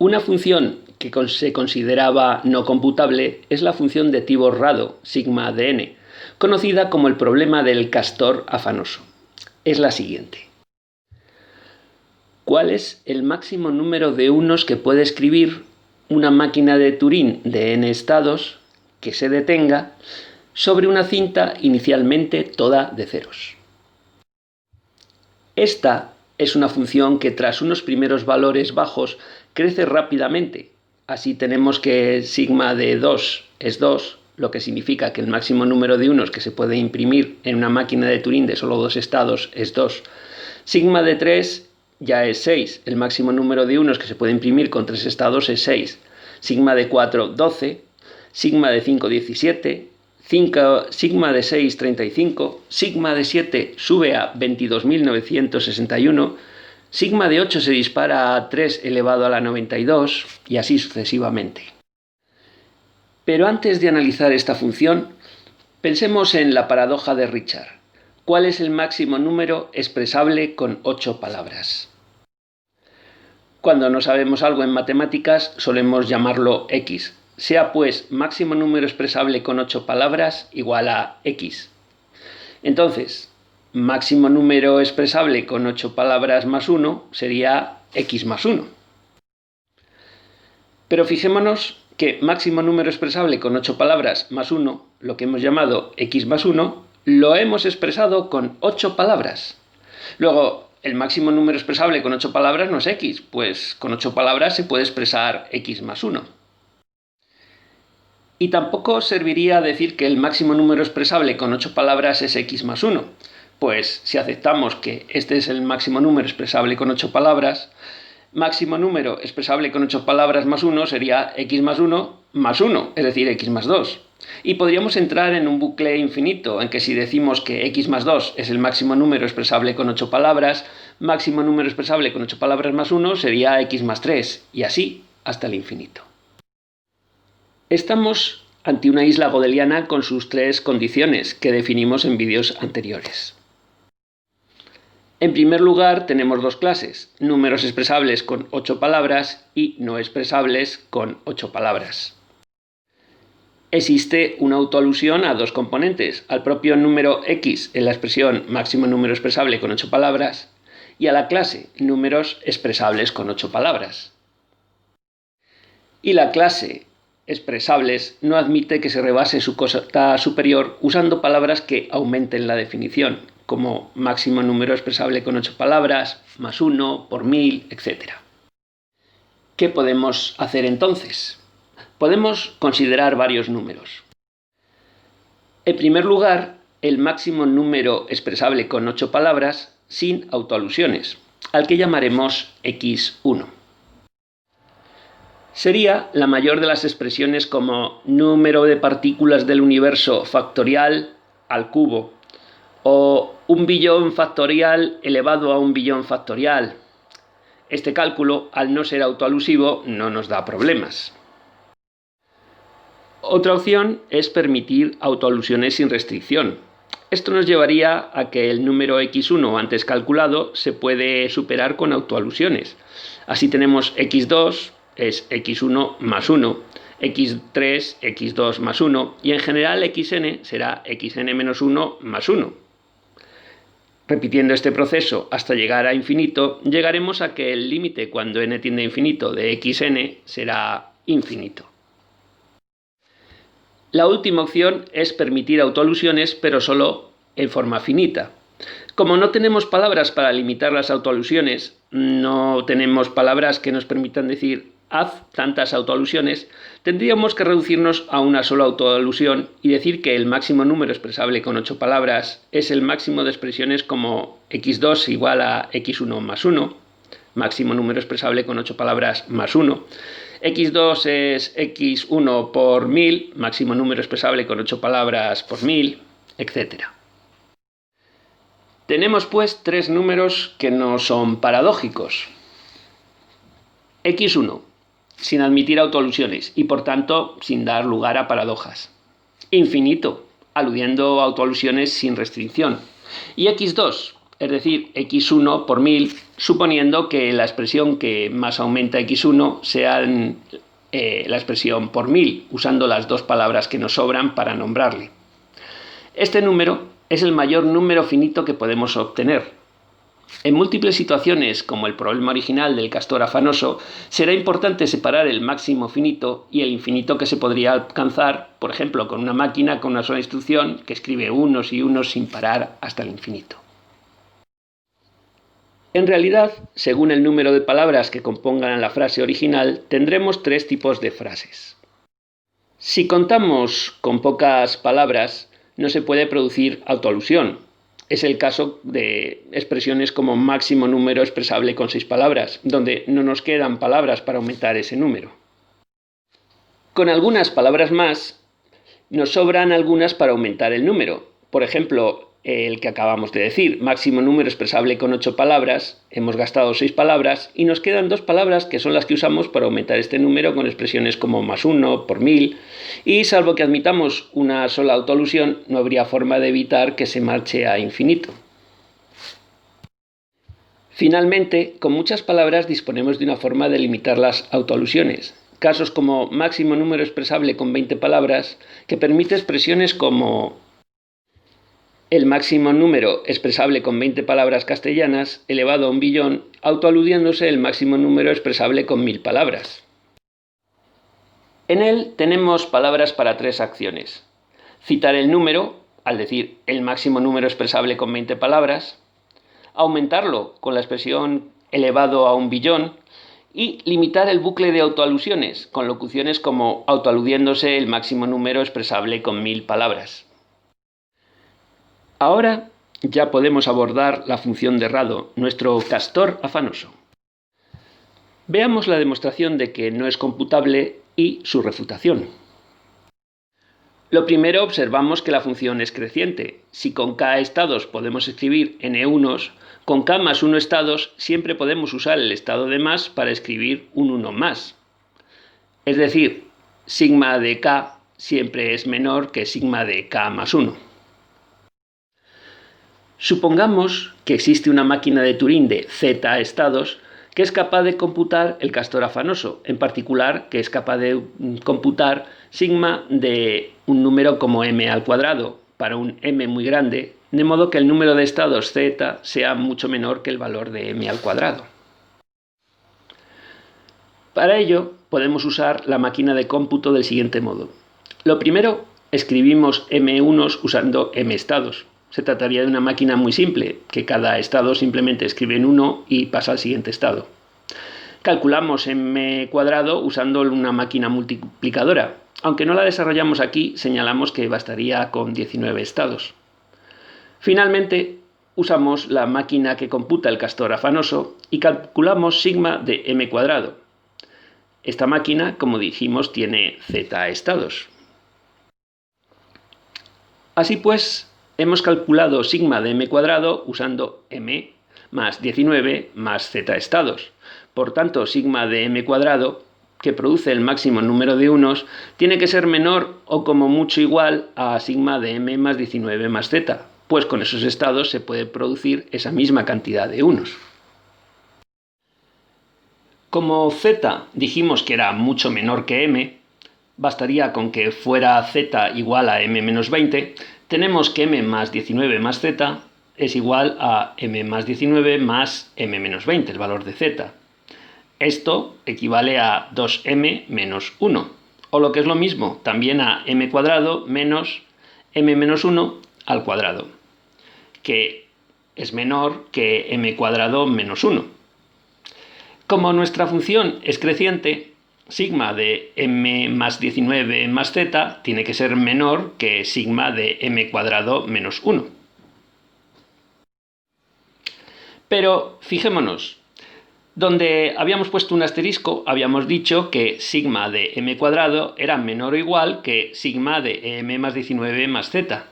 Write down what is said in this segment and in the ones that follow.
Una función que se consideraba no computable es la función de Tibor-Rado, sigma de n, conocida como el problema del castor afanoso. Es la siguiente. ¿Cuál es el máximo número de unos que puede escribir una máquina de Turing de n estados que se detenga sobre una cinta inicialmente toda de ceros? Esta es una función que tras unos primeros valores bajos crece rápidamente. Así tenemos que sigma de 2 es 2, lo que significa que el máximo número de unos que se puede imprimir en una máquina de Turing de solo 2 estados es 2. Sigma de 3 ya es 6, el máximo número de unos que se puede imprimir con 3 estados es 6. Sigma de 4, 12, sigma de 5, 17, sigma de 6, 35, sigma de 7 sube a 22.961, sigma de 8 se dispara a 3 elevado a la 92 y así sucesivamente. Pero antes de analizar esta función, pensemos en la paradoja de Richard. ¿Cuál es el máximo número expresable con 8 palabras? Cuando no sabemos algo en matemáticas solemos llamarlo x. Sea pues máximo número expresable con 8 palabras igual a x. Entonces, máximo número expresable con 8 palabras más 1 sería x más 1. Pero fijémonos que máximo número expresable con 8 palabras más 1, lo que hemos llamado x más 1, lo hemos expresado con 8 palabras. Luego, el máximo número expresable con 8 palabras no es x, pues con 8 palabras se puede expresar x más 1. Y tampoco serviría decir que el máximo número expresable con 8 palabras es x más 1, pues si aceptamos que este es el máximo número expresable con 8 palabras, máximo número expresable con 8 palabras más 1 sería x más 1 más 1, es decir, x más 2. Y podríamos entrar en un bucle infinito, en que si decimos que x más 2 es el máximo número expresable con 8 palabras, máximo número expresable con 8 palabras más 1 sería x más 3, y así hasta el infinito. Estamos ante una isla godeliana con sus 3 condiciones que definimos en vídeos anteriores. En primer lugar, tenemos 2 clases, números expresables con 8 palabras y no expresables con 8 palabras. Existe una autoalusión a 2 componentes, al propio número x en la expresión máximo número expresable con 8 palabras y a la clase números expresables con 8 palabras. Y la clase expresables no admite que se rebase su cota superior usando palabras que aumenten la definición, como máximo número expresable con 8 palabras, más 1, por 1000, etc. ¿Qué podemos hacer entonces? Podemos considerar varios números. En primer lugar, el máximo número expresable con 8 palabras sin autoalusiones, al que llamaremos x1. Sería la mayor de las expresiones como número de partículas del universo factorial al cubo, o 1 billón factorial elevado a 1 billón factorial. Este cálculo, al no ser autoalusivo, no nos da problemas. Otra opción es permitir autoalusiones sin restricción. Esto nos llevaría a que el número x1 antes calculado se puede superar con autoalusiones. Así tenemos x2 es x1 más 1, x3 x2 más 1 y en general xn será xn menos 1 más 1. Repitiendo este proceso hasta llegar a infinito, llegaremos a que el límite cuando n tiende a infinito de xn será infinito. La última opción es permitir autoalusiones, pero solo en forma finita. Como no tenemos palabras para limitar las autoalusiones, no tenemos palabras que nos permitan decir haz tantas autoalusiones, tendríamos que reducirnos a una sola autoalusión y decir que el máximo número expresable con 8 palabras es el máximo de expresiones como x2 igual a x1 más 1, máximo número expresable con 8 palabras más 1, x2 es x1 por 1000, máximo número expresable con 8 palabras por 1000, etc. Tenemos pues 3 números que no son paradójicos. x1, sin admitir autoalusiones y por tanto sin dar lugar a paradojas. Infinito, aludiendo a autoalusiones sin restricción. Y x2, es decir, x1 por 1000, suponiendo que la expresión que más aumenta x1 sea la expresión por 1000, usando las dos palabras que nos sobran para nombrarle. Este número es el mayor número finito que podemos obtener. En múltiples situaciones, como el problema original del castor afanoso, será importante separar el máximo finito y el infinito que se podría alcanzar, por ejemplo, con una máquina con una sola instrucción que escribe unos y unos sin parar hasta el infinito. En realidad, según el número de palabras que compongan la frase original, tendremos tres tipos de frases. Si contamos con pocas palabras, no se puede producir autoalusión. Es el caso de expresiones como máximo número expresable con 6 palabras, donde no nos quedan palabras para aumentar ese número. Con algunas palabras más, nos sobran algunas para aumentar el número. Por ejemplo, el que acabamos de decir, máximo número expresable con 8 palabras, hemos gastado 6 palabras y nos quedan 2 palabras que son las que usamos para aumentar este número con expresiones como +1, por 1000, y salvo que admitamos una sola autoalusión, no habría forma de evitar que se marche a infinito. Finalmente, con muchas palabras disponemos de una forma de limitar las autoalusiones. Casos como máximo número expresable con 20 palabras, que permite expresiones como el máximo número expresable con 20 palabras castellanas elevado a 1 billón, autoaludiéndose el máximo número expresable con 1000 palabras. En él tenemos palabras para 3 acciones. Citar el número, al decir el máximo número expresable con 20 palabras, aumentarlo con la expresión elevado a 1 billón y limitar el bucle de autoalusiones con locuciones como autoaludiéndose el máximo número expresable con 1000 palabras. Ahora ya podemos abordar la función de Rado, nuestro castor afanoso. Veamos la demostración de que no es computable y su refutación. Lo primero, observamos que la función es creciente. Si con k estados podemos escribir n unos, con k más 1 estados siempre podemos usar el estado de más para escribir un 1 más. Es decir, sigma de k siempre es menor que sigma de k más 1. Supongamos que existe una máquina de Turing de z estados que es capaz de computar el castor afanoso, en particular que es capaz de computar sigma de un número como m al cuadrado para un m muy grande, de modo que el número de estados z sea mucho menor que el valor de m al cuadrado. Para ello podemos usar la máquina de cómputo del siguiente modo. Lo primero, escribimos m1 usando m estados. Se trataría de una máquina muy simple, que cada estado simplemente escribe en 1 y pasa al siguiente estado. Calculamos m cuadrado usando una máquina multiplicadora. Aunque no la desarrollamos aquí, señalamos que bastaría con 19 estados. Finalmente, usamos la máquina que computa el castor afanoso y calculamos sigma de m cuadrado. Esta máquina, como dijimos, tiene z estados. Así pues, hemos calculado sigma de m cuadrado usando m más 19 más z estados. Por tanto, sigma de m cuadrado, que produce el máximo número de unos, tiene que ser menor o como mucho igual a sigma de m más 19 más z, pues con esos estados se puede producir esa misma cantidad de unos. Como z dijimos que era mucho menor que m, bastaría con que fuera z igual a m menos 20, tenemos que m más 19 más z es igual a m más 19 más m menos 20, el valor de z. Esto equivale a 2m menos 1, o lo que es lo mismo, también a m cuadrado menos m menos 1 al cuadrado, que es menor que m cuadrado menos 1. Como nuestra función es creciente, sigma de m más 19 más z tiene que ser menor que sigma de m cuadrado menos 1. Pero fijémonos, donde habíamos puesto un asterisco, habíamos dicho que sigma de m cuadrado era menor o igual que sigma de m más 19 más z.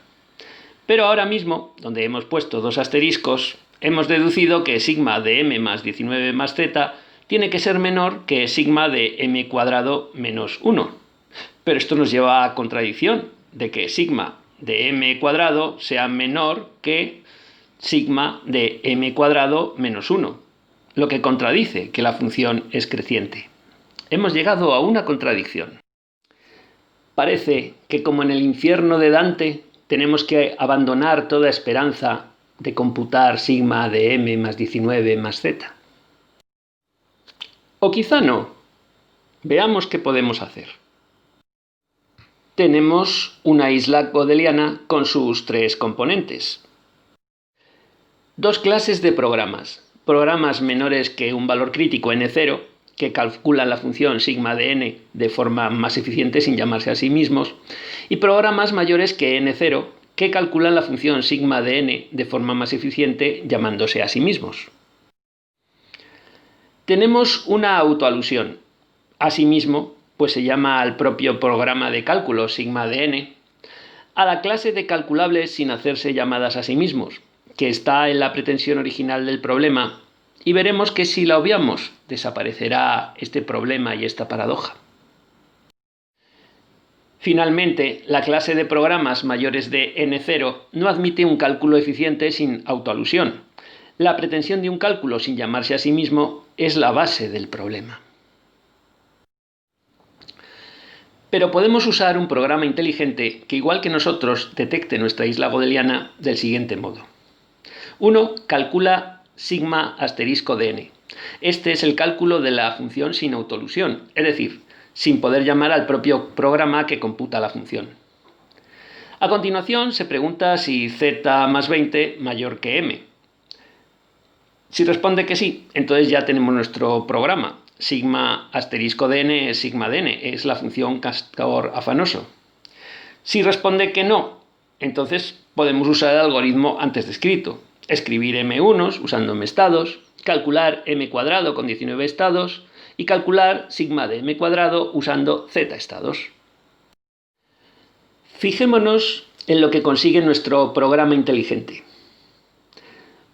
Pero ahora mismo, donde hemos puesto 2 asteriscos, hemos deducido que sigma de m más 19 más z tiene que ser menor que sigma de m cuadrado menos 1. Pero esto nos lleva a contradicción de que sigma de m cuadrado sea menor que sigma de m cuadrado menos 1, lo que contradice que la función es creciente. Hemos llegado a una contradicción. Parece que, como en el infierno de Dante, tenemos que abandonar toda esperanza de computar sigma de m más 19 más z. O quizá no. Veamos qué podemos hacer. Tenemos una isla godeliana con sus tres componentes. Dos clases de programas. Programas menores que un valor crítico n0, que calculan la función sigma de n de forma más eficiente sin llamarse a sí mismos, y programas mayores que n0, que calculan la función sigma de n de forma más eficiente llamándose a sí mismos. Tenemos una autoalusión. Asimismo, pues se llama al propio programa de cálculo sigma de n, a la clase de calculables sin hacerse llamadas a sí mismos, que está en la pretensión original del problema, y veremos que si la obviamos, desaparecerá este problema y esta paradoja. Finalmente, la clase de programas mayores de n0 no admite un cálculo eficiente sin autoalusión. La pretensión de un cálculo sin llamarse a sí mismo es la base del problema. Pero podemos usar un programa inteligente que, igual que nosotros, detecte nuestra isla godeliana del siguiente modo. 1. Calcula sigma asterisco de n. Este es el cálculo de la función sin autoalusión, es decir, sin poder llamar al propio programa que computa la función. A continuación se pregunta si z más 20 mayor que m. Si responde que sí, entonces ya tenemos nuestro programa. Sigma asterisco de n es sigma de n, es la función castor afanoso. Si responde que no, entonces podemos usar el algoritmo antes descrito. Escribir m1 usando m estados, calcular m cuadrado con 19 estados y calcular sigma de m cuadrado usando z estados. Fijémonos en lo que consigue nuestro programa inteligente.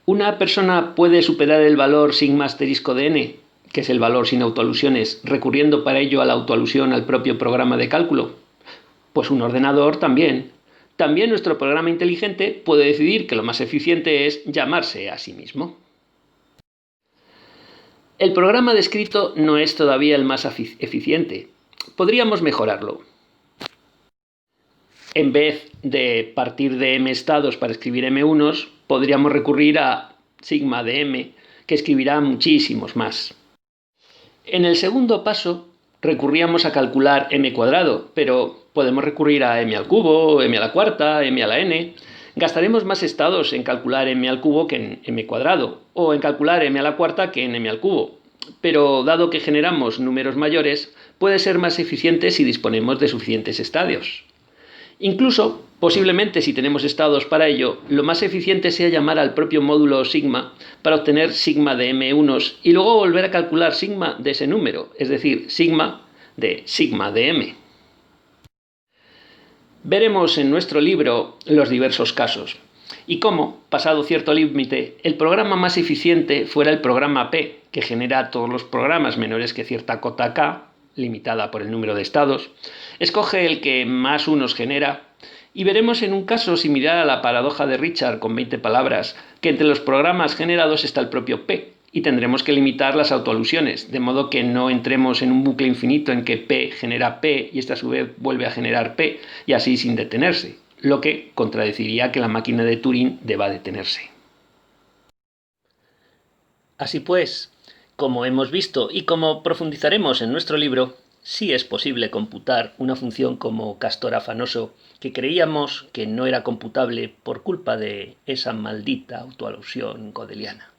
Una persona puede superar el valor sigma asterisco de n, que es el valor sin autoalusiones, recurriendo para ello a la autoalusión al propio programa de cálculo. Pues un ordenador también. También nuestro programa inteligente puede decidir que lo más eficiente es llamarse a sí mismo. El programa descrito no es todavía el más eficiente. Podríamos mejorarlo. En vez de partir de m estados para escribir m1, podríamos recurrir a sigma de m, que escribirá muchísimos más. En el segundo paso, recurríamos a calcular m cuadrado, pero podemos recurrir a m al cubo, m a la cuarta, m a la n. Gastaremos más estados en calcular m al cubo que en m cuadrado, o en calcular m a la cuarta que en m al cubo. Pero dado que generamos números mayores, puede ser más eficiente si disponemos de suficientes estadios. Incluso, posiblemente si tenemos estados para ello, lo más eficiente sea llamar al propio módulo sigma para obtener sigma de m1 y luego volver a calcular sigma de ese número, es decir, sigma de m. Veremos en nuestro libro los diversos casos y cómo, pasado cierto límite, el programa más eficiente fuera el programa P, que genera todos los programas menores que cierta cota k, limitada por el número de estados, escoge el que más unos genera, y veremos en un caso similar a la paradoja de Richard con 20 palabras, que entre los programas generados está el propio P, y tendremos que limitar las autoalusiones, de modo que no entremos en un bucle infinito en que P genera P y esta a su vez vuelve a generar P, y así sin detenerse, lo que contradeciría que la máquina de Turing deba detenerse. Así pues, como hemos visto y como profundizaremos en nuestro libro, sí es posible computar una función como castor afanoso que creíamos que no era computable por culpa de esa maldita autoalusión godeliana.